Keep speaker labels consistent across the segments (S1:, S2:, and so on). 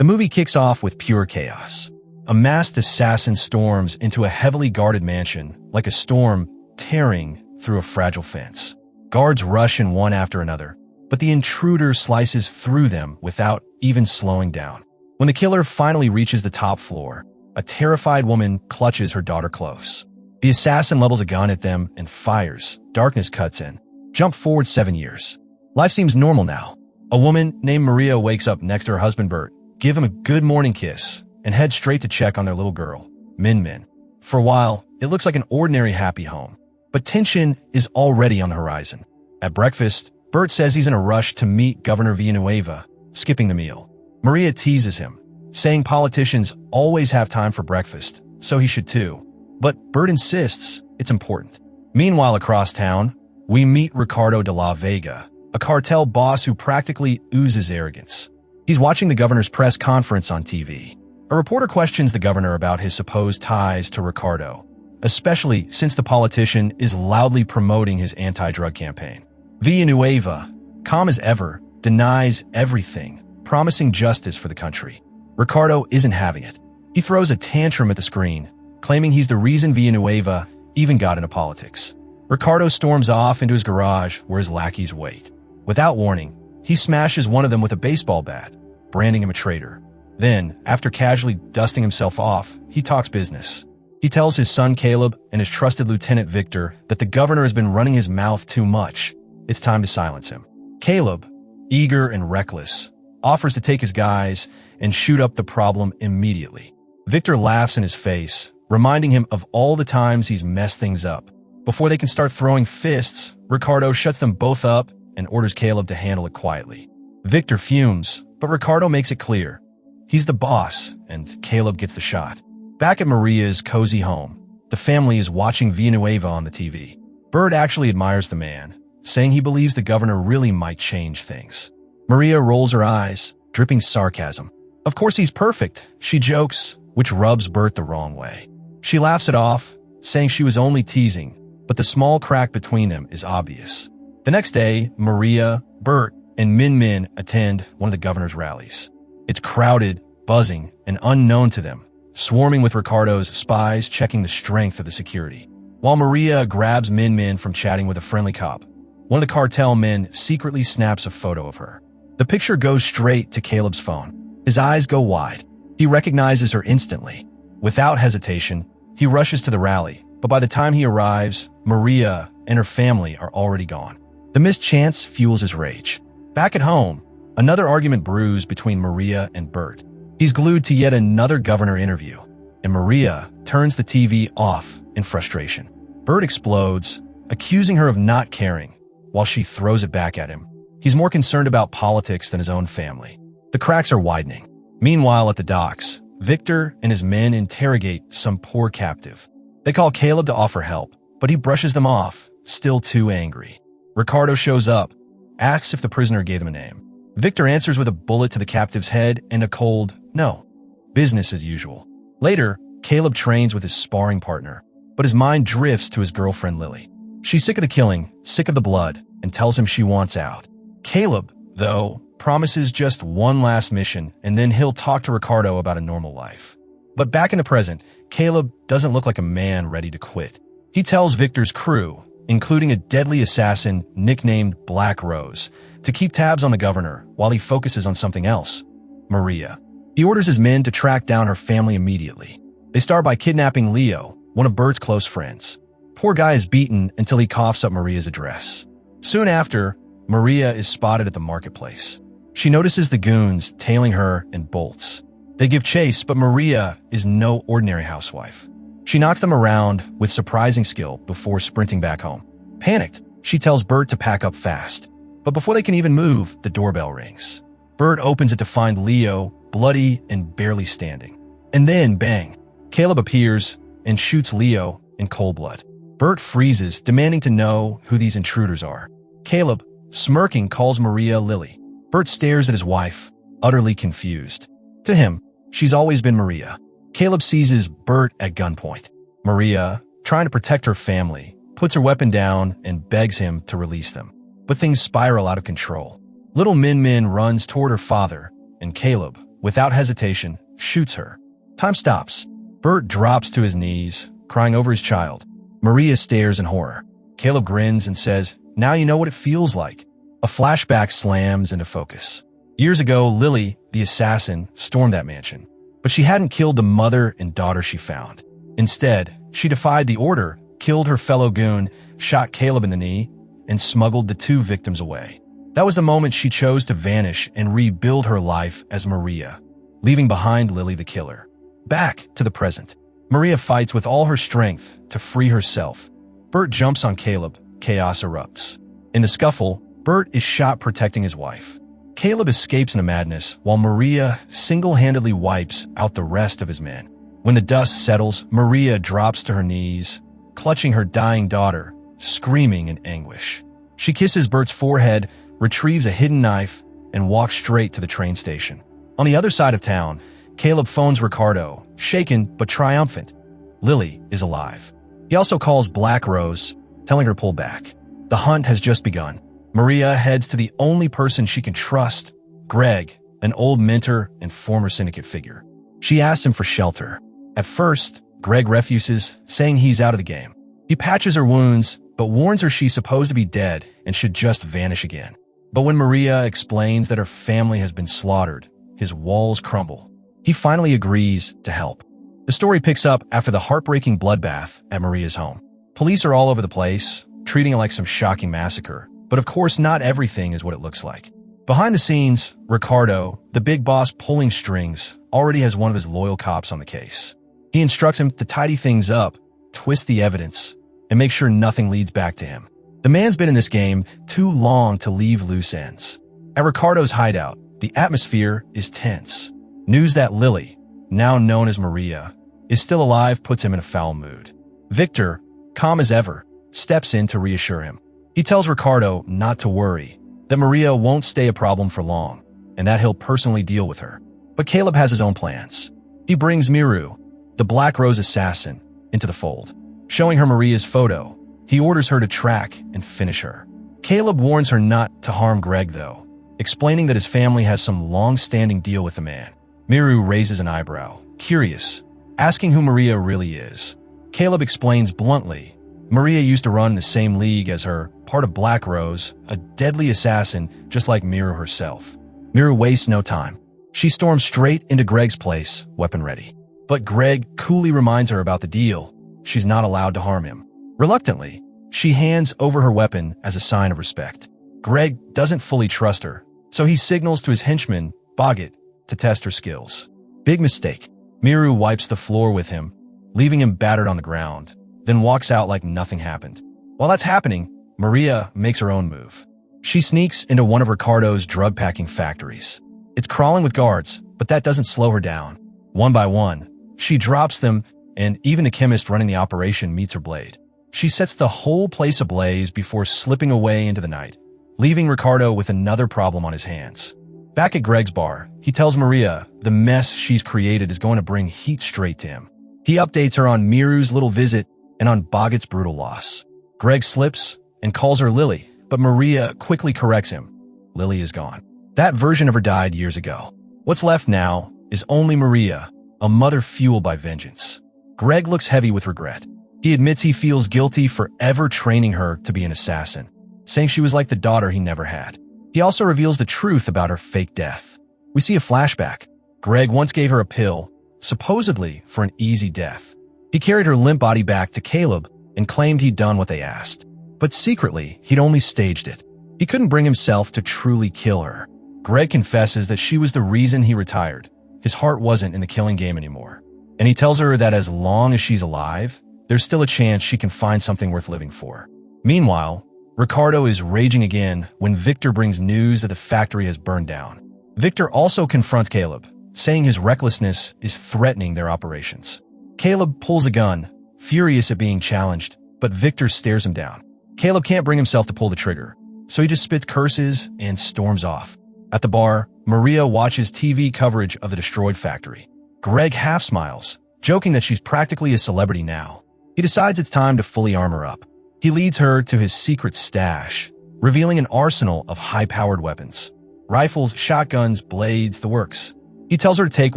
S1: The movie kicks off with pure chaos. A masked assassin storms into a heavily guarded mansion, like a storm tearing through a fragile fence. Guards rush in one after another, but the intruder slices through them without even slowing down. When the killer finally reaches the top floor, a terrified woman clutches her daughter close. The assassin levels a gun at them and fires. Darkness cuts in. Jump forward 7 years. Life seems normal now. A woman named Maria wakes up next to her husband Bert, give him a good morning kiss, and head straight to check on their little girl, Min Min. For a while, it looks like an ordinary happy home, but tension is already on the horizon. At breakfast, Bert says he's in a rush to meet Governor Villanueva, skipping the meal. Maria teases him, saying politicians always have time for breakfast, so he should too. But Bert insists it's important. Meanwhile, across town, we meet Ricardo de la Vega, a cartel boss who practically oozes arrogance. He's watching the governor's press conference on TV. A reporter questions the governor about his supposed ties to Ricardo, especially since the politician is loudly promoting his anti-drug campaign. Villanueva, calm as ever, denies everything, promising justice for the country. Ricardo isn't having it. He throws a tantrum at the screen, claiming he's the reason Villanueva even got into politics. Ricardo storms off into his garage where his lackeys wait. Without warning, he smashes one of them with a baseball bat, branding him a traitor. Then, after casually dusting himself off, he talks business. He tells his son Caleb and his trusted lieutenant Victor that the governor has been running his mouth too much. It's time to silence him. Caleb, eager and reckless, offers to take his guys and shoot up the problem immediately. Victor laughs in his face, reminding him of all the times he's messed things up. Before they can start throwing fists, Ricardo shuts them both up and orders Caleb to handle it quietly. Victor fumes, but Ricardo makes it clear. He's the boss, and Caleb gets the shot. Back at Maria's cozy home, the family is watching Villanueva on the TV. Bert actually admires the man, saying he believes the governor really might change things. Maria rolls her eyes, dripping sarcasm. Of course he's perfect, she jokes, which rubs Bert the wrong way. She laughs it off, saying she was only teasing, but the small crack between them is obvious. The next day, Maria, Bert, and Min Min attend one of the governor's rallies. It's crowded, buzzing, and unknown to them, swarming with Ricardo's spies checking the strength of the security. While Maria grabs Min Min from chatting with a friendly cop, one of the cartel men secretly snaps a photo of her. The picture goes straight to Caleb's phone. His eyes go wide. He recognizes her instantly. Without hesitation, he rushes to the rally, but by the time he arrives, Maria and her family are already gone. The missed chance fuels his rage. Back at home, another argument brews between Maria and Bert. He's glued to yet another governor interview, and Maria turns the TV off in frustration. Bert explodes, accusing her of not caring, while she throws it back at him. He's more concerned about politics than his own family. The cracks are widening. Meanwhile, at the docks, Victor and his men interrogate some poor captive. They call Caleb to offer help, but he brushes them off, still too angry. Ricardo shows up, asks if the prisoner gave him a name. Victor answers with a bullet to the captive's head and a cold, no. Business as usual. Later, Caleb trains with his sparring partner, but his mind drifts to his girlfriend Lily. She's sick of the killing, sick of the blood, and tells him she wants out. Caleb, though, promises just one last mission, and then he'll talk to Ricardo about a normal life. But back in the present, Caleb doesn't look like a man ready to quit. He tells Victor's crew, including a deadly assassin nicknamed Black Rose, to keep tabs on the governor while he focuses on something else, Maria. He orders his men to track down her family immediately. They start by kidnapping Leo, one of Bert's close friends. Poor guy is beaten until he coughs up Maria's address. Soon after, Maria is spotted at the marketplace. She notices the goons tailing her and bolts. They give chase, but Maria is no ordinary housewife. She knocks them around with surprising skill before sprinting back home. Panicked, she tells Bert to pack up fast. But before they can even move, the doorbell rings. Bert opens it to find Leo, bloody and barely standing. And then, bang, Caleb appears and shoots Leo in cold blood. Bert freezes, demanding to know who these intruders are. Caleb, smirking, calls Maria Lily. Bert stares at his wife, utterly confused. To him, she's always been Maria. Caleb seizes Bert at gunpoint. Maria, trying to protect her family, puts her weapon down and begs him to release them. But things spiral out of control. Little Min Min runs toward her father, and Caleb, without hesitation, shoots her. Time stops. Bert drops to his knees, crying over his child. Maria stares in horror. Caleb grins and says, "Now you know what it feels like." A flashback slams into focus. Years ago, Lily, the assassin, stormed that mansion. But she hadn't killed the mother and daughter she found. Instead, she defied the order, killed her fellow goon, shot Caleb in the knee, and smuggled the two victims away. That was the moment she chose to vanish and rebuild her life as Maria, leaving behind Lily the killer. Back to the present. Maria fights with all her strength to free herself. Bert jumps on Caleb. Chaos erupts. In the scuffle, Bert is shot protecting his wife. Caleb escapes in a madness, while Maria single-handedly wipes out the rest of his men. When the dust settles, Maria drops to her knees, clutching her dying daughter, screaming in anguish. She kisses Bert's forehead, retrieves a hidden knife, and walks straight to the train station. On the other side of town, Caleb phones Ricardo, shaken but triumphant. Lily is alive. He also calls Black Rose, telling her to pull back. The hunt has just begun. Maria heads to the only person she can trust, Greg, an old mentor and former syndicate figure. She asks him for shelter. At first, Greg refuses, saying he's out of the game. He patches her wounds, but warns her she's supposed to be dead and should just vanish again. But when Maria explains that her family has been slaughtered, his walls crumble. He finally agrees to help. The story picks up after the heartbreaking bloodbath at Maria's home. Police are all over the place, treating it like some shocking massacre. But of course, not everything is what it looks like. Behind the scenes, Ricardo, the big boss pulling strings, already has one of his loyal cops on the case. He instructs him to tidy things up, twist the evidence, and make sure nothing leads back to him. The man's been in this game too long to leave loose ends. At Ricardo's hideout, the atmosphere is tense. News that Lily, now known as Maria, is still alive puts him in a foul mood. Victor, calm as ever, steps in to reassure him. He tells Ricardo not to worry, that Maria won't stay a problem for long, and that he'll personally deal with her. But Caleb has his own plans. He brings Miru, the Black Rose assassin, into the fold. Showing her Maria's photo, he orders her to track and finish her. Caleb warns her not to harm Greg, though, explaining that his family has some long-standing deal with the man. Miru raises an eyebrow, curious, asking who Maria really is. Caleb explains bluntly, Maria used to run in the same league as her, part of Black Rose, a deadly assassin just like Miru herself. Miru wastes no time. She storms straight into Greg's place, weapon ready. But Greg coolly reminds her about the deal. She's not allowed to harm him. Reluctantly, she hands over her weapon as a sign of respect. Greg doesn't fully trust her, so he signals to his henchman, Boggett, to test her skills. Big mistake. Miru wipes the floor with him, leaving him battered on the ground, then walks out like nothing happened. While that's happening, Maria makes her own move. She sneaks into one of Ricardo's drug-packing factories. It's crawling with guards, but that doesn't slow her down. One by one, she drops them, and even the chemist running the operation meets her blade. She sets the whole place ablaze before slipping away into the night, leaving Ricardo with another problem on his hands. Back at Greg's bar, he tells Maria the mess she's created is going to bring heat straight to him. He updates her on Miru's little visit and on Boggett's brutal loss. Greg slips and calls her Lily, but Maria quickly corrects him. Lily is gone. That version of her died years ago. What's left now is only Maria, a mother fueled by vengeance. Greg looks heavy with regret. He admits he feels guilty for ever training her to be an assassin, saying she was like the daughter he never had. He also reveals the truth about her fake death. We see a flashback. Greg once gave her a pill, supposedly for an easy death. He carried her limp body back to Caleb and claimed he'd done what they asked. But secretly, he'd only staged it. He couldn't bring himself to truly kill her. Greg confesses that she was the reason he retired. His heart wasn't in the killing game anymore. And he tells her that as long as she's alive, there's still a chance she can find something worth living for. Meanwhile, Ricardo is raging again when Victor brings news that the factory has burned down. Victor also confronts Caleb, saying his recklessness is threatening their operations. Caleb pulls a gun, furious at being challenged, but Victor stares him down. Caleb can't bring himself to pull the trigger, so he just spits curses and storms off. At the bar, Maria watches TV coverage of the destroyed factory. Greg half smiles, joking that she's practically a celebrity now. He decides it's time to fully armor up. He leads her to his secret stash, revealing an arsenal of high-powered weapons. Rifles, shotguns, blades, the works. He tells her to take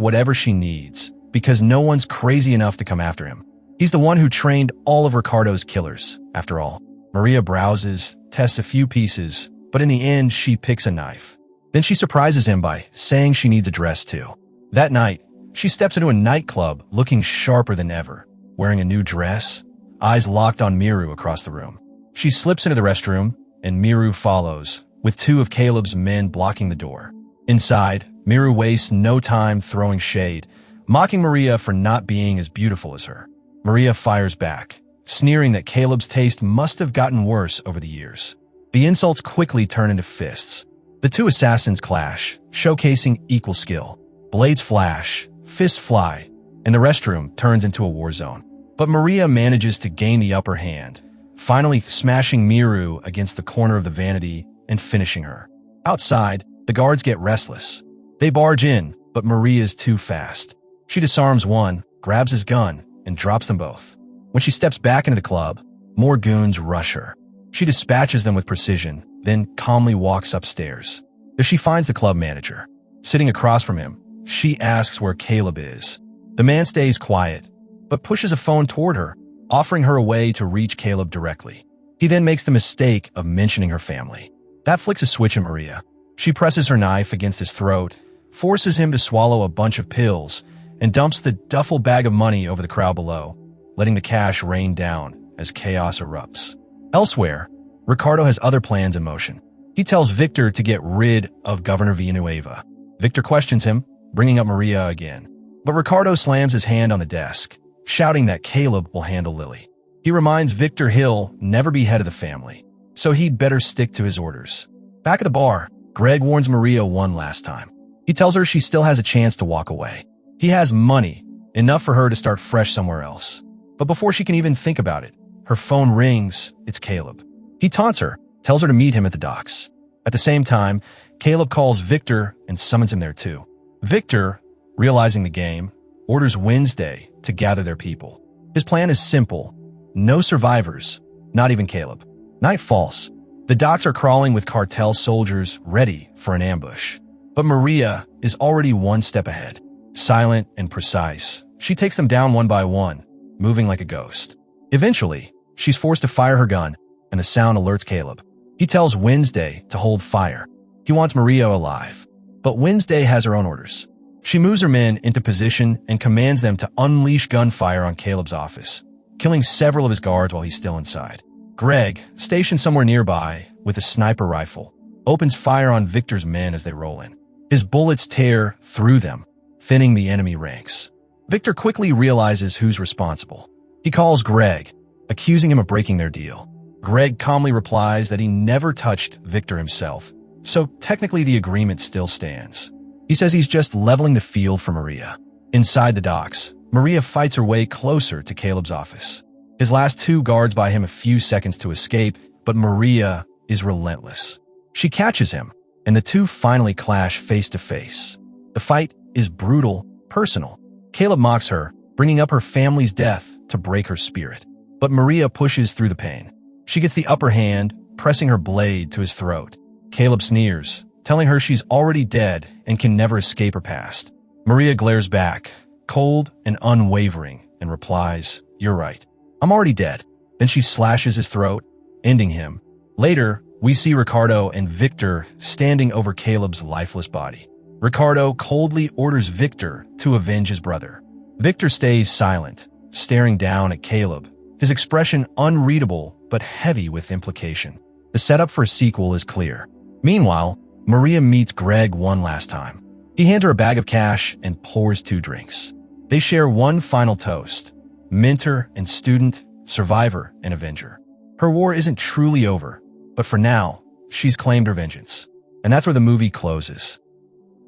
S1: whatever she needs, because no one's crazy enough to come after him. He's the one who trained all of Ricardo's killers, after all. Maria browses, tests a few pieces, but in the end, she picks a knife. Then she surprises him by saying she needs a dress too. That night, she steps into a nightclub looking sharper than ever, wearing a new dress, eyes locked on Miru across the room. She slips into the restroom, and Miru follows, with two of Caleb's men blocking the door. Inside, Miru wastes no time throwing shade, mocking Maria for not being as beautiful as her. Maria fires back, sneering that Caleb's taste must have gotten worse over the years. The insults quickly turn into fists. The two assassins clash, showcasing equal skill. Blades flash, fists fly, and the restroom turns into a war zone. But Maria manages to gain the upper hand, finally smashing Miru against the corner of the vanity and finishing her. Outside, the guards get restless. They barge in, but Maria is too fast. She disarms one, grabs his gun, and drops them both. When she steps back into the club, more goons rush her. She dispatches them with precision, then calmly walks upstairs. There she finds the club manager. Sitting across from him, she asks where Caleb is. The man stays quiet, but pushes a phone toward her, offering her a way to reach Caleb directly. He then makes the mistake of mentioning her family. That flicks a switch in Maria. She presses her knife against his throat, forces him to swallow a bunch of pills, and dumps the duffel bag of money over the crowd below, letting the cash rain down as chaos erupts. Elsewhere, Ricardo has other plans in motion. He tells Victor to get rid of Governor Villanueva. Victor questions him, bringing up Maria again. But Ricardo slams his hand on the desk, shouting that Caleb will handle Lily. He reminds Victor he'll never be head of the family, so he'd better stick to his orders. Back at the bar, Greg warns Maria one last time. He tells her she still has a chance to walk away. He has money, enough for her to start fresh somewhere else. But before she can even think about it, her phone rings. It's Caleb. He taunts her, tells her to meet him at the docks. At the same time, Caleb calls Victor and summons him there too. Victor, realizing the game, orders Wednesday to gather their people. His plan is simple. No survivors, not even Caleb. Night falls. The docks are crawling with cartel soldiers ready for an ambush. But Maria is already one step ahead. Silent and precise, she takes them down one by one, moving like a ghost. Eventually, she's forced to fire her gun, and the sound alerts Caleb. He tells Wednesday to hold fire. He wants Maria alive. But Wednesday has her own orders. She moves her men into position and commands them to unleash gunfire on Caleb's office, killing several of his guards while he's still inside. Greg, stationed somewhere nearby with a sniper rifle, opens fire on Victor's men as they roll in. His bullets tear through them, thinning the enemy ranks. Victor quickly realizes who's responsible. He calls Greg, accusing him of breaking their deal. Greg calmly replies that he never touched Victor himself, so technically the agreement still stands. He says he's just leveling the field for Maria. Inside the docks, Maria fights her way closer to Caleb's office. His last two guards buy him a few seconds to escape, but Maria is relentless. She catches him, and the two finally clash face to face. The fight is brutal, personal. Caleb mocks her, bringing up her family's death to break her spirit. But Maria pushes through the pain. She gets the upper hand, pressing her blade to his throat. Caleb sneers, telling her she's already dead and can never escape her past. Maria glares back, cold and unwavering, and replies, "You're right. I'm already dead." Then she slashes his throat, ending him. Later, we see Ricardo and Victor standing over Caleb's lifeless body. Ricardo coldly orders Victor to avenge his brother. Victor stays silent, staring down at Caleb, his expression unreadable but heavy with implication. The setup for a sequel is clear. Meanwhile, Maria meets Greg one last time. He hands her a bag of cash and pours 2 drinks. They share one final toast: mentor and student, survivor and avenger. Her war isn't truly over, but for now, she's claimed her vengeance. And that's where the movie closes.